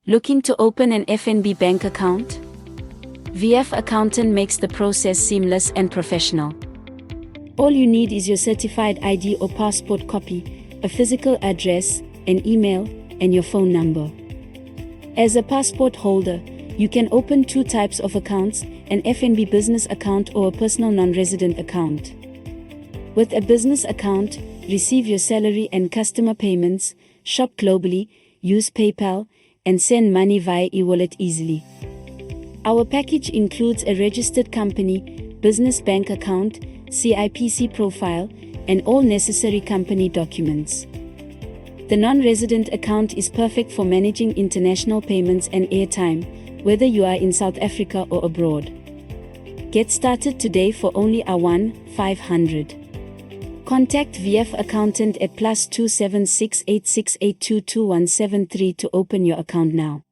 Looking to open an FNB bank account? VF Accountant makes the process seamless and professional. All you need is your certified ID or passport copy, a physical address, an email, and your phone number. As a passport holder, you can open two types of accounts, an FNB Business Account or a personal non-resident account. With a business account, receive your salary and customer payments, shop globally, use PayPal, and send money via eWallet easily. Our package includes a registered company, business bank account, Cipc profile, and all necessary company documents. The non-resident account is perfect for managing international payments and airtime, whether you are in South Africa or abroad. Get started today for only R1,500. Contact VF Accountant at +276 868 22173 to open your account now.